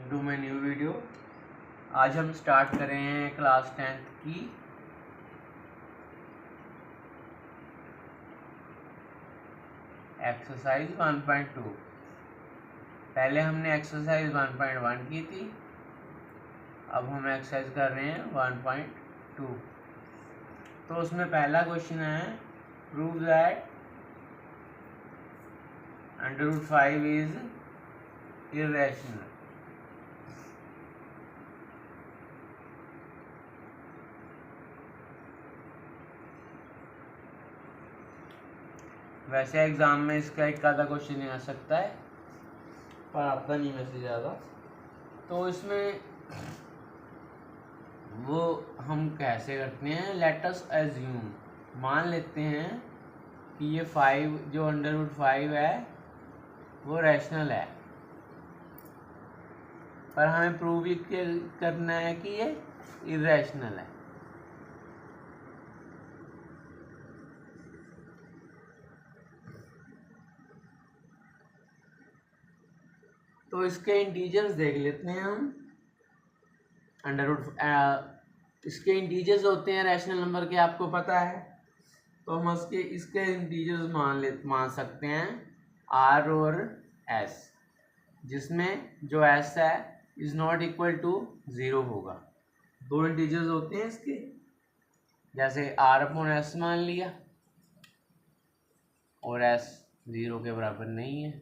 Welcome to my new video. आज हम start कर रहे हैं क्लास 10th की एक्सरसाइज 1.2। पहले हमने एक्सरसाइज 1.1 की थी, अब हम एक्सरसाइज कर रहे हैं 1.2। तो उसमें पहला क्वेश्चन है प्रूव दैट √5 इज इर्रेशनल। वैसे एग्ज़ाम में इसका एक आधा क्वेश्चन नहीं आ सकता है, पर आता नहीं वैसे ज़्यादा। तो इसमें वो हम कैसे करते हैं, लेट अस एज्यूम, मान लेते हैं कि ये 5 जो √5 है वो रैशनल है, पर हमें प्रूव भी करना है कि ये इर्रेशनल है। तो इसके इंटीजर्स देख लेते हैं हम। इसके इंटीजर्स होते हैं रैशनल नंबर के, आपको पता है। तो हम इसके इंटीजर्स मान सकते हैं r और s, जिसमें जो s है इज नॉट इक्वल टू 0 होगा। दो इंटीजर्स होते हैं इसके, जैसे r/s मान लिया और s 0 के बराबर नहीं है।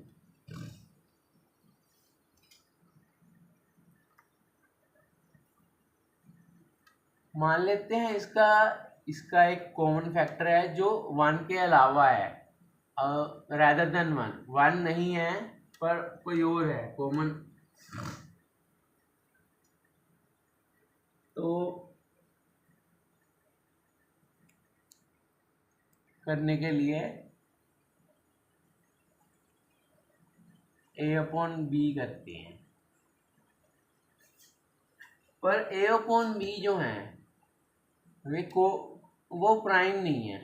मान लेते हैं इसका एक कॉमन फैक्टर है जो 1 के अलावा है, रैदर देन 1 नहीं है पर कोई और है कॉमन। तो करने के लिए a/b करते हैं, पर a/b जो है वो प्राइम नहीं है।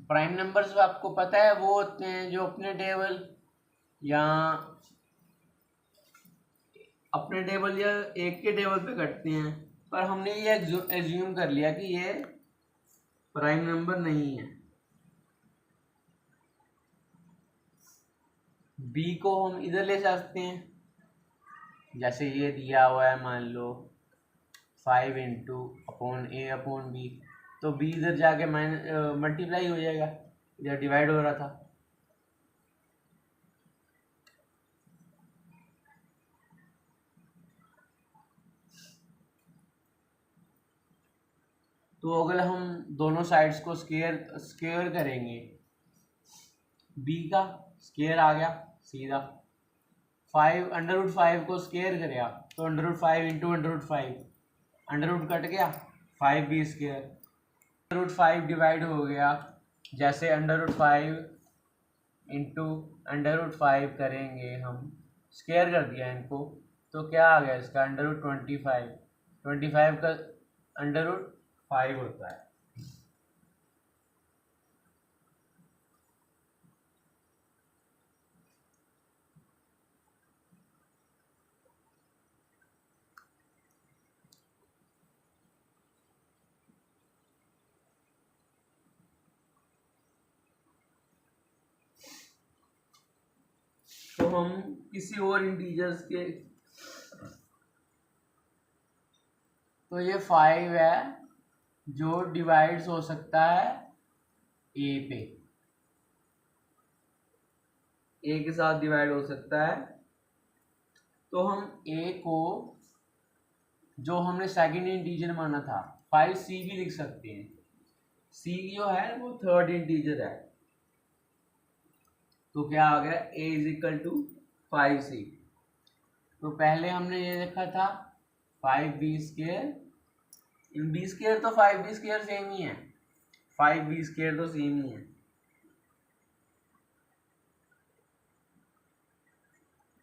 प्राइम नंबर्स आपको पता है वो होते हैं जो अपने टेबल या एक के टेबल पे कटते हैं, पर हमने ये एज्यूम कर लिया कि ये प्राइम नंबर नहीं है। b को हम इधर ले सकते हैं, जैसे ये दिया हुआ है, मान लो 5 × a/b, तो b इधर जाके मल्टीप्लाई हो जाएगा, इधर डिवाइड हो रहा था। तो अगर हम दोनों साइड्स को स्क्वायर करेंगे, b का स्क्वायर आ गया सीधा, 5 को स्क्वायर करेगा तो √5 × √5, अंडर कट गया, 5b², √5 डिवाइड हो गया, जैसे √5 × √5 करेंगे हम, स्क्वायर कर दिया इनको, तो क्या आ गया इसका √25, 25 का √5 होता है। तो हम किसी और इंटीजर्स के, तो ये 5 है जो डिवाइड्स हो सकता है a पे, a के साथ डिवाइड हो सकता है। तो हम a को, जो हमने सेकंड इंटीजर माना था, 5c भी लिख सकते हैं। c जो है वो थर्ड इंटीजर है, तो क्या आ गया a = 5c। तो पहले हमने ये देखा था 5b², इन b² तो 5b² सेम ही है, 5b² तो सेम ही है,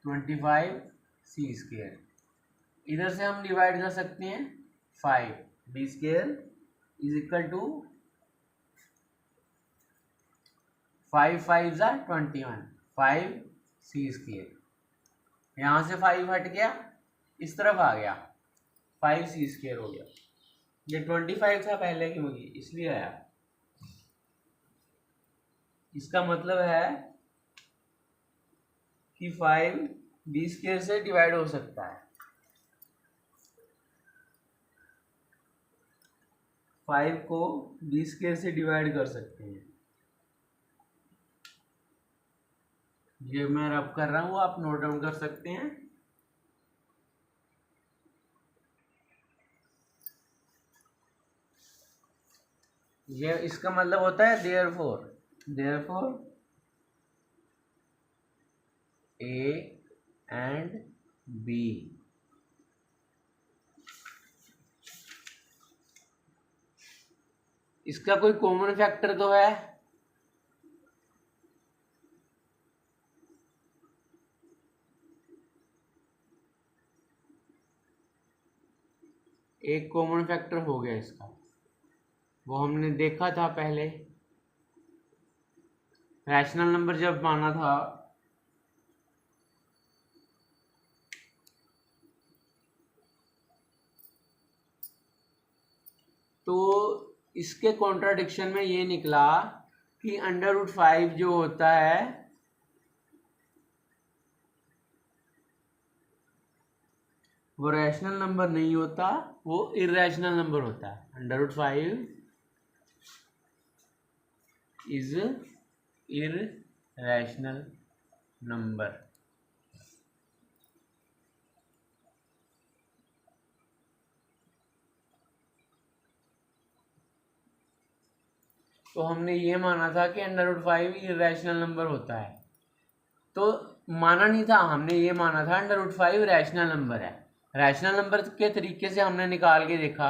25c²। इधर से हम डिवाइड कर सकते हैं, 5b² = 5 5 ज़ा 21, 5c²। यहाँ से 5 हट गया, इस तरफ आ गया, 5c² हो गया। ये 25 था पहले की मुझे, इसलिए आया। इसका मतलब है कि 5 b² से डिवाइड हो सकता है। 5 को b² से डिवाइड कर सकते हैं। ये मैं रब कर रहा हूँ, आप नोट डाउन कर सकते हैं। ये इसका मतलब होता है देयरफॉर A and B इसका कोई कॉमन फैक्टर तो है। एक कॉमन फैक्टर हो गया इसका, वो हमने देखा था पहले, रैशनल नंबर जब माना था तो इसके कॉन्ट्राडिक्शन में ये निकला कि √5 जो होता है वो रैशनल नंबर नहीं होता, वो इर्रेशनल नंबर होता है। √5 इज इर्रेशनल नंबर। तो हमने ये माना था कि √5 इर्रेशनल नंबर होता है, तो माना नहीं था, हमने ये माना था √5 रैशनल नंबर है। रैशनल नंबर के तरीके से हमने निकाल के देखा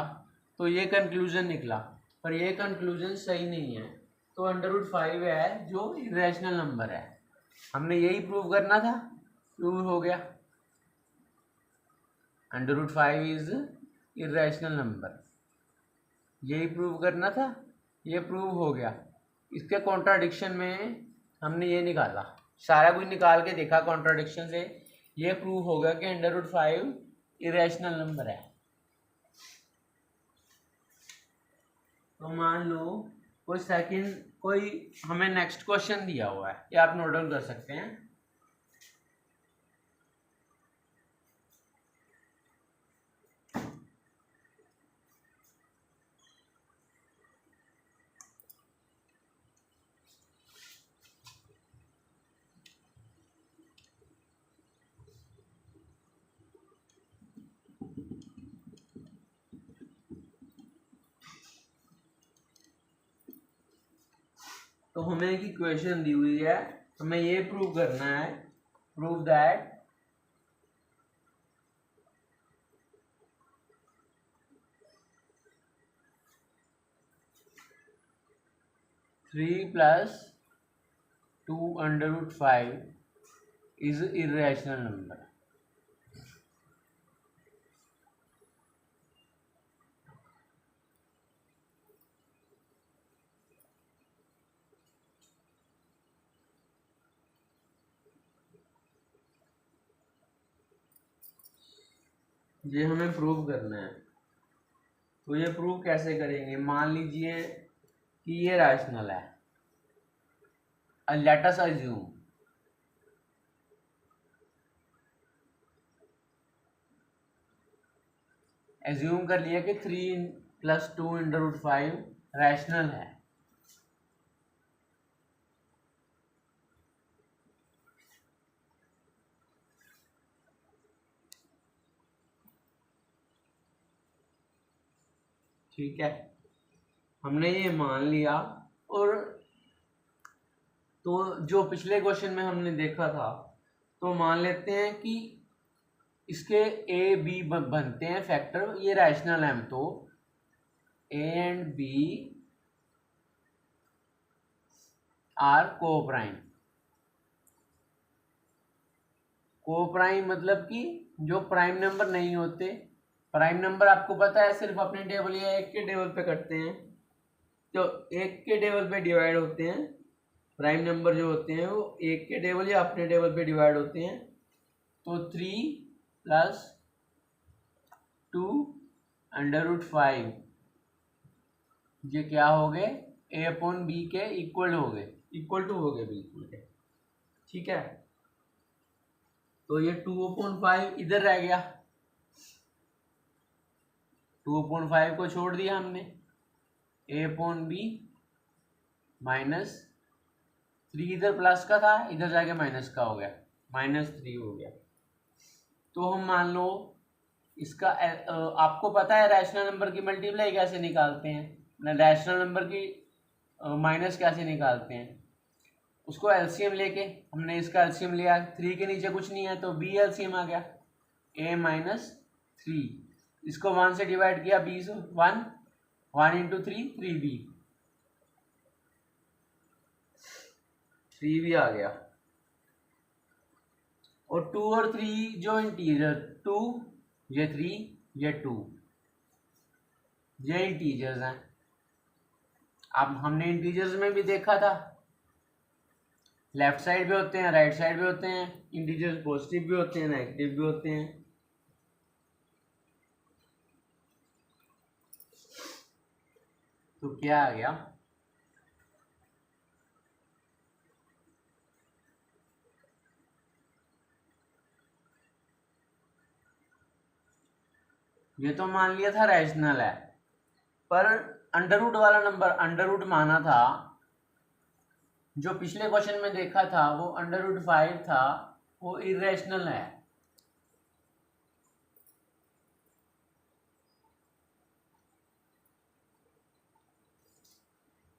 तो ये कंक्लूजन निकला, पर ये कंक्लूजन सही नहीं है। तो √5 है जो इर्रेशनल नंबर है, हमने यही प्रूव करना था, प्रूव हो गया। √5 इज इर्रेशनल नंबर, यही प्रूव करना था, ये प्रूव हो गया। इसके कॉन्ट्राडिक्शन में हमने ये निकाला, सारा कुछ निकाल के देखा कॉन्ट्राडिक्शन से, ये प्रूव हो गया कि √5 इरेशनल नंबर है। तो मान लो कोई हमें नेक्स्ट क्वेश्चन दिया हुआ है, ये आप नोट डाउन कर सकते हैं। तो हमें एक इक्वेशन दी हुई है, हमें ये प्रूव करना है, prove that three plus 2 √5 is irrational number. ये हमें प्रूव करना है। तो ये प्रूव कैसे करेंगे? मान लीजिए कि ये रैशनल है, लेट अस एज्यूम कर लिया कि 3 + 2 √5 रैशनल है। ठीक है, हमने ये मान लिया। और तो जो पिछले क्वेश्चन में हमने देखा था, तो मान लेते हैं कि इसके ए बी बनते हैं फैक्टर, ये रैशनल है, तो A and B are coprime. Coprime मतलब कि जो प्राइम नंबर नहीं होते, प्राइम नंबर आपको पता है सिर्फ अपने टेबल या एक के टेबल पे करते हैं, तो एक के टेबल पे डिवाइड होते हैं प्राइम नंबर जो होते हैं वो एक के टेबल या अपने टेबल पे डिवाइड होते हैं। तो 3 + 2 √5 ये क्या हो गए, a/b के इक्वल हो गए, इक्वल टू हो गए बिल्कुल। ठीक है, तो ये 2/5 इधर रह गया, 2/5 को छोड़ दिया हमने, a/b -3 इधर प्लस का था, इधर जाके माइनस का हो गया, -3 हो गया। तो हम मान लो इसका आपको पता है रैशनल नंबर की मल्टीप्लाई कैसे निकालते हैं, रैशनल नंबर की माइनस कैसे निकालते हैं। उसको एलसीएम लेके, हमने इसका एलसीएम लिया, 3 के नीचे कुछ नहीं है तो b एलसीएम आ गया, a - 3, इसको 1 से डिवाइड किया, 1 × 3 3b, 3b आ गया। और 2 और 3 जो इंटीजर, 2 ये 3 ये 2 ये इंटीजर्स हैं। अब हमने इंटीजर्स में भी देखा था, लेफ्ट साइड भी होते हैं, राइट साइड भी होते हैं, इंटीजर्स पॉजिटिव भी होते हैं, नेगेटिव भी होते हैं। तो क्या आ गया, ये तो मान लिया था रैशनल है, पर अंडर रूट वाला नंबर, अंडर रूट माना था, जो पिछले क्वेश्चन में देखा था वो √5 था, वो इरेशनल है।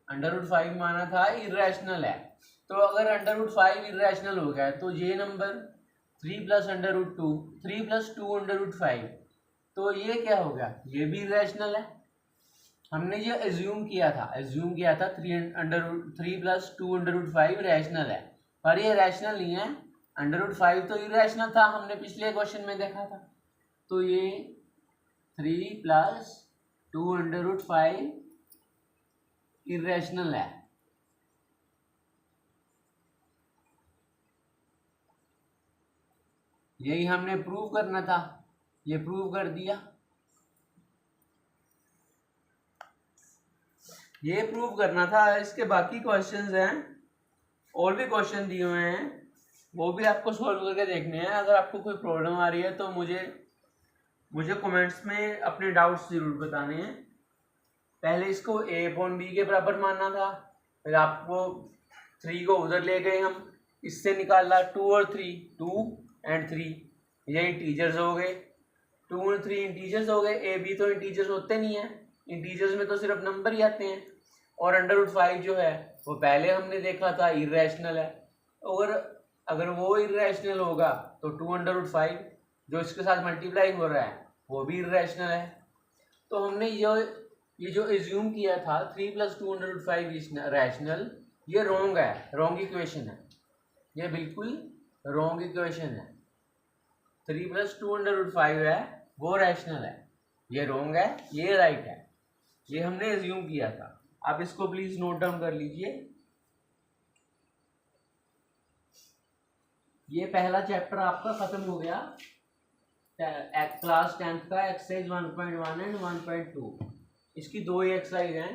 √5 माना था इरेशनल है, तो अगर √5 इरेशनल हो गया तो ये नंबर 3 + √2, 3 + 2 √5, तो ये क्या हो गया, ये भी इरेशनल है। हमने ये एज्यूम किया था 3 + 2 √5 रैशनल है, पर ये रैशनल नहीं है, √5 तो इरेशनल था, हमने पिछले क्वेश्चन में देखा था। तो ये 3 + 2 √5 इरेशनल है। यही हमने प्रूव करना था, ये प्रूव कर दिया। ये प्रूव करना था। इसके बाकी क्वेश्चंस हैं, और भी क्वेश्चन दिए हुए हैं, वो भी आपको सॉल्व करके देखने हैं। अगर आपको कोई प्रॉब्लम आ रही है तो मुझे कमेंट्स में अपने डाउट्स ज़रूर बताने हैं। पहले इसको a/b के बराबर मानना था, फिर आपको 3 को उधर ले गए हम, इससे निकाला 2 और 3, 2 और 3 ये इंटीजर्स हो गए, 2 और 3 इंटीजर्स हो गए। a/b तो इंटीजर्स होते नहीं है, इंटीजर्स में तो सिर्फ नंबर ही आते हैं। और √5 जो है वो पहले हमने देखा था इरेशनल है, और अगर वो इरेशनल होगा तो 2 √5 जो इसके साथ मल्टीप्लाई हो रहा है वो भी इरेशनल है। तो हमने ये जो एज्यूम किया था 3 + 2 √5 रैशनल, ये रॉन्ग है, रॉन्ग इक्वेशन है, ये बिल्कुल रॉन्ग इक्वेशन है। 3 + 2 √5 है वो रैशनल है, ये रॉन्ग है, ये राइट है, ये हमने एज्यूम किया था। आप इसको प्लीज नोट डाउन कर लीजिए। ये पहला चैप्टर आपका खत्म हो गया, क्लास 10th का एक्सरसाइज 1.1 एंड 1.2। इसकी 2 ही एक्सरसाइज हैं।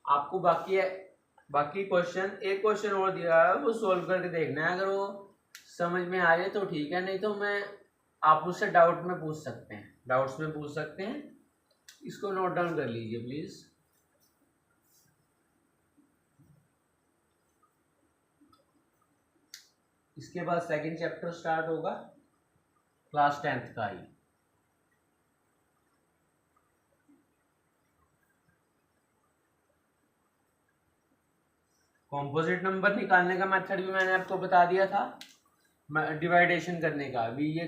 आपको बाकी क्वेश्चन, एक क्वेश्चन और दिया है वो सोल्व करके देखना है। अगर वो समझ में आ जाए तो ठीक है, नहीं तो आप मुझसे डाउट में पूछ सकते हैं, डाउट्स में पूछ सकते हैं। इसको नोट डाउन कर लीजिए प्लीज। इसके बाद सेकंड चैप्टर स्टार्ट होगा क्लास 10th का ही। कॉम्पोजिट नंबर निकालने का मेथड भी मैंने आपको बता दिया था, डिवाइडेशन करने का भी, ये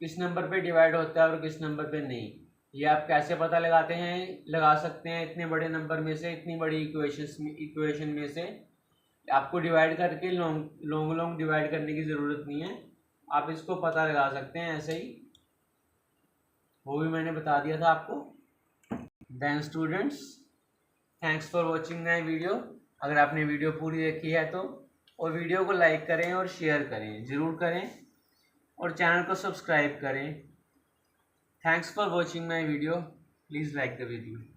किस नंबर पे डिवाइड होता है और किस नंबर पे नहीं, ये आप कैसे पता लगाते हैं, लगा सकते हैं। इतने बड़े नंबर में से, इतनी बड़ी इक्वेशन में से आपको डिवाइड करके लॉन्ग डिवाइड करने की ज़रूरत नहीं है, आप इसको पता लगा सकते हैं ऐसे ही, वो भी मैंने बता दिया था आपको। Then students, thanks for watching my video. अगर आपने वीडियो पूरी देखी है तो, और वीडियो को लाइक करें और शेयर करें, ज़रूर करें, और चैनल को सब्सक्राइब करें। Thanks for watching my video, please like the video.